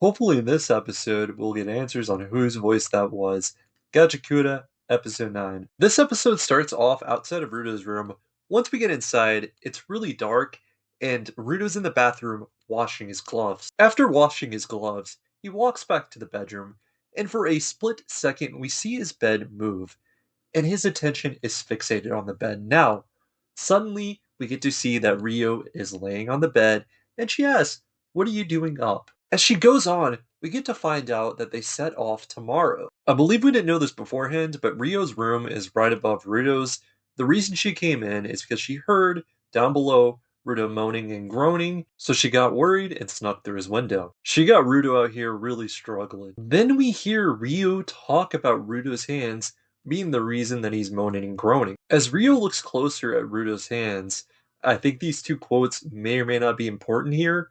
Hopefully in this episode, we'll get answers on whose voice that was. Gachiakuta, episode 9. This episode starts off outside of Ruto's room. Once we get inside, it's really dark, and Ruto's in the bathroom washing his gloves. After washing his gloves, he walks back to the bedroom, and for a split second, we see his bed move, and his attention is fixated on the bed now. Suddenly, we get to see that Rio is laying on the bed, and she asks, "What are you doing up?" As she goes on, we get to find out that they set off tomorrow. I believe we didn't know this beforehand, but Rio's room is right above Ruto's. The reason she came in is because she heard, down below, Ruto moaning and groaning, so she got worried and snuck through his window. She got Ruto out here really struggling. Then we hear Rio talk about Ruto's hands being the reason that he's moaning and groaning. As Rio looks closer at Ruto's hands, I think these two quotes may or may not be important here.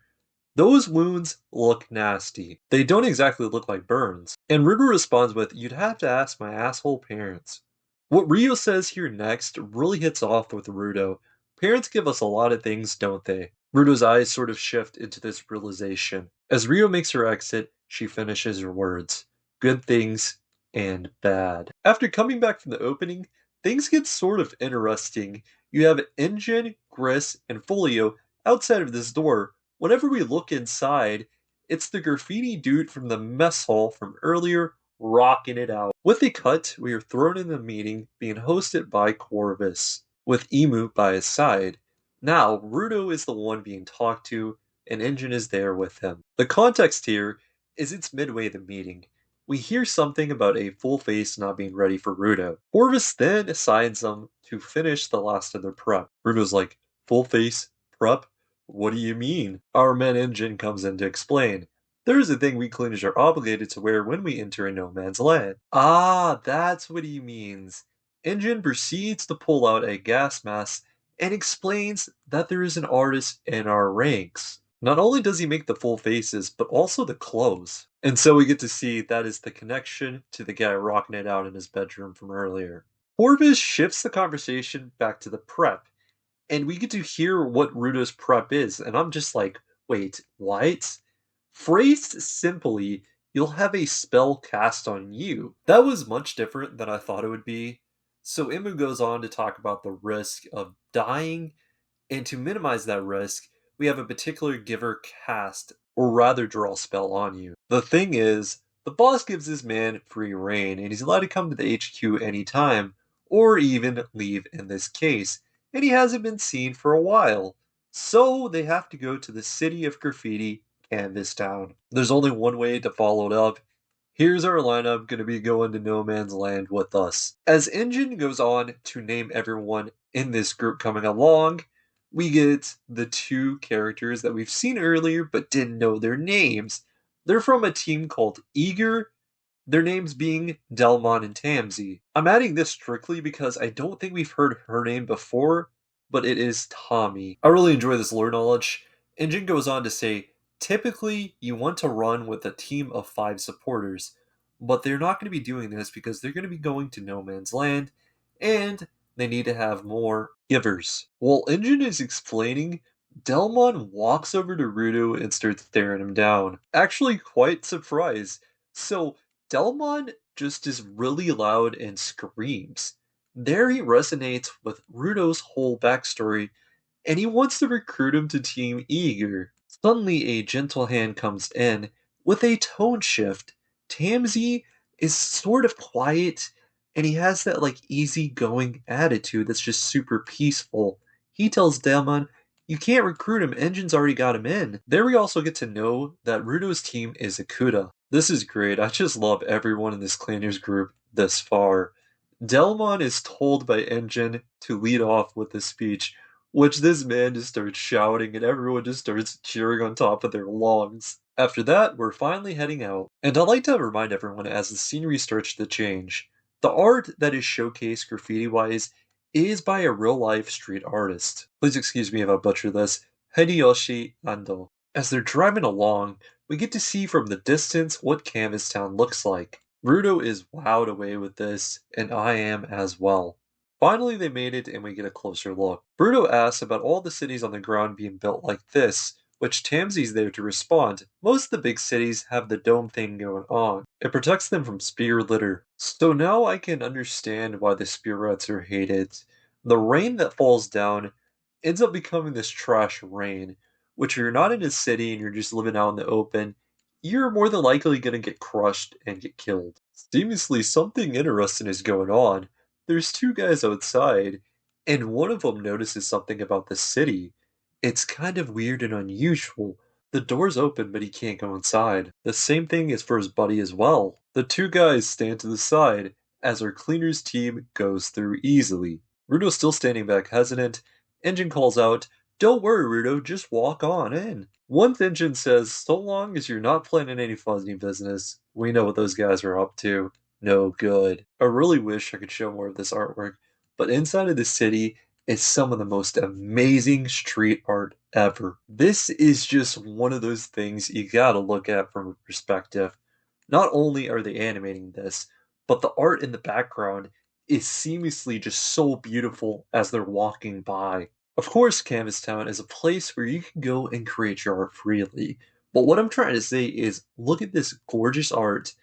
Those wounds look nasty. They don't exactly look like burns. And Ruto responds with, "You'd have to ask my asshole parents." What Rio says here next really hits off with Ruto. Parents give us a lot of things, don't they? Ruto's eyes sort of shift into this realization. As Rio makes her exit, she finishes her words. Good things and bad. After coming back from the opening, things get sort of interesting. You have Engine, Gris, and Folio outside of this door. Whenever we look inside, it's the graffiti dude from the mess hall from earlier rocking it out. With a cut, we are thrown in the meeting being hosted by Corvus, with Emu by his side. Now, Ruto is the one being talked to, and Engine is there with him. The context here is it's midway the meeting. We hear something about a full face not being ready for Ruto. Corvus then assigns them to finish the last of their prep. Ruto's like, full face? Prep? What do you mean? Our man Engine comes in to explain. There is a thing we cleaners are obligated to wear when we enter a no man's land. Ah, that's what he means. Engine proceeds to pull out a gas mask and explains that there is an artist in our ranks. Not only does he make the full faces, but also the clothes. And so we get to see that is the connection to the guy rocking it out in his bedroom from earlier. Orvis shifts the conversation back to the prep, and we get to hear what Ruto's prep is, and I'm just like, wait, what? Phrased simply, you'll have a spell cast on you. That was much different than I thought it would be. So Imu goes on to talk about the risk of dying, and to minimize that risk, we have a particular giver cast, or rather draw a spell on you. The thing is, the boss gives this man free reign, and he's allowed to come to the HQ anytime, or even leave in this case, and he hasn't been seen for a while. So they have to go to the city of graffiti, Canvas Town. There's only one way to follow it up. Here's our lineup gonna be going to no man's land with us. As Engine goes on to name everyone in this group coming along, we get the two characters that we've seen earlier but didn't know their names. They're from a team called Eager, their names being Delmon and Tamsi. I'm adding this strictly because I don't think we've heard her name before, but it is Tommy. I really enjoy this lore knowledge. Engine goes on to say, typically you want to run with a team of 5 supporters, but they're not going to be doing this because they're going to be going to no man's land, and they need to have more givers. While Engine is explaining, Delmon walks over to Ruto and starts staring him down. Actually quite surprised. So Delmon just is really loud and screams. There he resonates with Ruto's whole backstory, and he wants to recruit him to Team Eager. Suddenly a gentle hand comes in with a tone shift. Tamsi is sort of quiet, and he has that like easygoing attitude that's just super peaceful. He tells Delmon, "You can't recruit him, Engine's already got him in." There we also get to know that Ruto's team is Akuta. This is great. I just love everyone in this Clanners group this far. Delmon is told by Engine to lead off with the speech, which this man just starts shouting and everyone just starts cheering on top of their lungs. After that, we're finally heading out. And I'd like to remind everyone as the scenery starts to change, the art that is showcased graffiti-wise is by a real-life street artist. Please excuse me if I butcher this, Hideyoshi Ando. As they're driving along, we get to see from the distance what Canvas Town looks like. Ruto is wowed away with this, and I am as well. Finally, they made it, and we get a closer look. Bruto asks about all the cities on the ground being built like this, which Tamsi's there to respond. Most of the big cities have the dome thing going on. It protects them from spear litter. So now I can understand why the spirits are hated. The rain that falls down ends up becoming this trash rain, which if you're not in a city and you're just living out in the open, you're more than likely going to get crushed and get killed. Seemingly, something interesting is going on. There's two guys outside, and one of them notices something about the city. It's kind of weird and unusual. The door's open, but he can't go inside. The same thing is for his buddy as well. The two guys stand to the side as our cleaners team goes through easily. Rudo's still standing back hesitant. Engine calls out, "Don't worry, Rudo, just walk on in." One engine says, "So long as you're not planning any funny business, we know what those guys are up to. No good." I really wish I could show more of this artwork, but inside of the city is some of the most amazing street art ever. This is just one of those things you gotta look at from a perspective. Not only are they animating this, but the art in the background is seamlessly just so beautiful as they're walking by. Of course, Canvas Town is a place where you can go and create your art freely. But what I'm trying to say is look at this gorgeous art.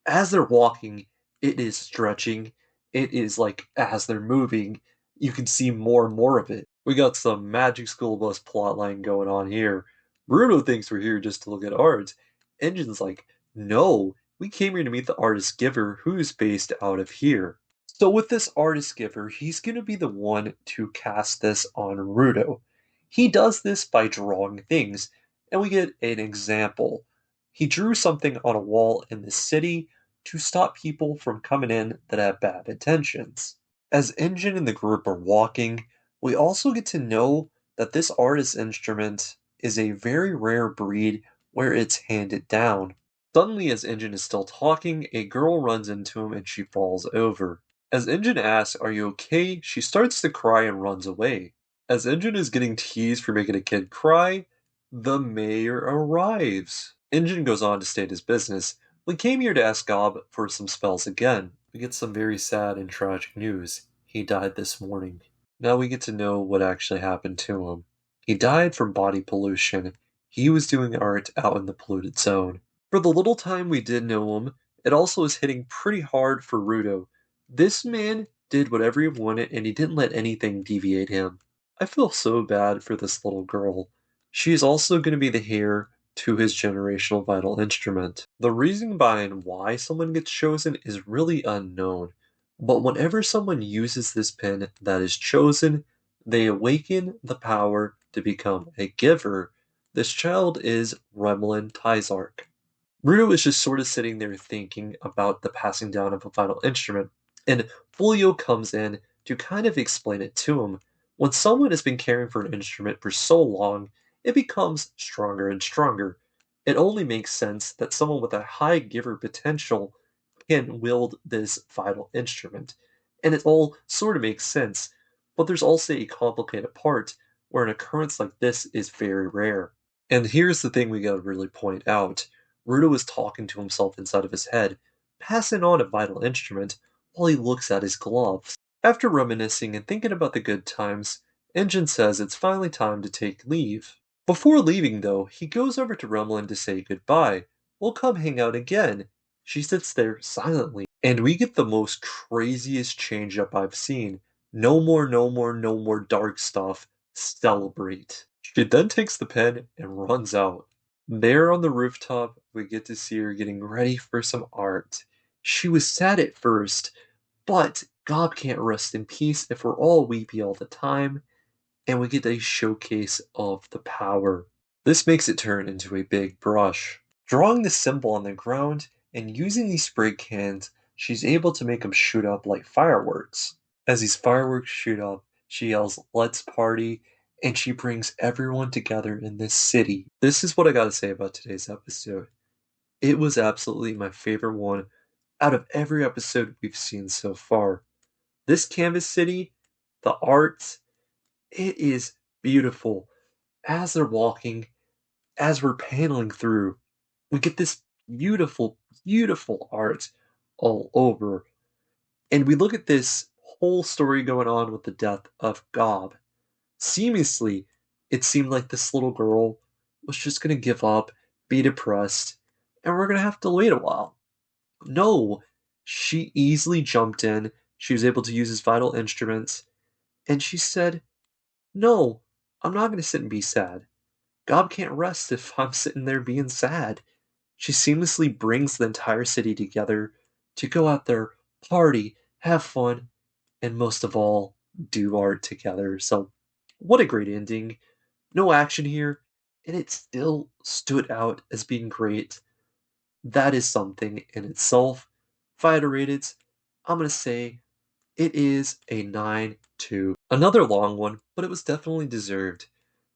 As they're walking, it is stretching. It is like as they're moving, you can see more and more of it. We got some Magic School Bus plotline going on here. Bruno thinks we're here just to look at art. Engine's like, no, we came here to meet the artist giver who's based out of here. So with this artist giver, he's going to be the one to cast this on Rudo. He does this by drawing things, and we get an example. He drew something on a wall in the city to stop people from coming in that have bad intentions. As Engine and the group are walking, we also get to know that this artist instrument is a very rare breed where it's handed down. Suddenly, as Engine is still talking, a girl runs into him and she falls over. As Engine asks, "Are you okay?" she starts to cry and runs away. As Engine is getting teased for making a kid cry, the mayor arrives. Engine goes on to state his business. "We came here to ask Gob for some spells again." We get some very sad and tragic news. He died this morning. Now we get to know what actually happened to him. He died from body pollution. He was doing art out in the polluted zone. For the little time we did know him, it also was hitting pretty hard for Rudo. This man did whatever he wanted and he didn't let anything deviate him. I feel so bad for this little girl. She is also going to be the heir to his generational vital instrument. The reason behind why someone gets chosen is really unknown, but whenever someone uses this pen that is chosen, they awaken the power to become a giver. This child is Remlin Tizark. Rudo is just sort of sitting there thinking about the passing down of a vital instrument, and Folio comes in to kind of explain it to him. When someone has been caring for an instrument for so long, it becomes stronger and stronger. It only makes sense that someone with a high giver potential can wield this vital instrument. And it all sort of makes sense, but there's also a complicated part where an occurrence like this is very rare. And here's the thing we gotta really point out. Rudo is talking to himself inside of his head, passing on a vital instrument while he looks at his gloves. After reminiscing and thinking about the good times, Engine says it's finally time to take leave. Before leaving, though, he goes over to Rumlin to say goodbye. "We'll come hang out again." She sits there silently, and we get the most craziest change up I've seen. No more, no more, no more dark stuff. Celebrate. She then takes the pen and runs out. There on the rooftop, we get to see her getting ready for some art. She was sad at first, but God can't rest in peace if we're all weepy all the time, and we get a showcase of the power. This makes it turn into a big brush. Drawing the symbol on the ground and using these spray cans, she's able to make them shoot up like fireworks. As these fireworks shoot up, she yells, "Let's party," and she brings everyone together in this city. This is what I gotta say about today's episode. It was absolutely my favorite one out of every episode we've seen so far. This canvas city, the art, it is beautiful. As they're walking, as we're paneling through, we get this beautiful, beautiful art all over. And we look at this whole story going on with the death of Gob. Seamlessly, it seemed like this little girl was just gonna give up, be depressed, and we're gonna have to wait a while. No, she easily jumped in, she was able to use his vital instruments, and she said, "No, I'm not gonna sit and be sad. God can't rest if I'm sitting there being sad." She seamlessly brings the entire city together to go out there, party, have fun, and most of all, do art together. So, what a great ending. No action here, and it still stood out as being great. That is something in itself. If I had to rate it, I'm going to say it is a 9-2. Another long one, but it was definitely deserved.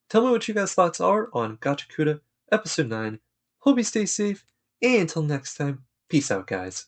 Tell me what you guys' thoughts are on Gachiakuta Episode 9. Hope you stay safe, and until next time, peace out, guys.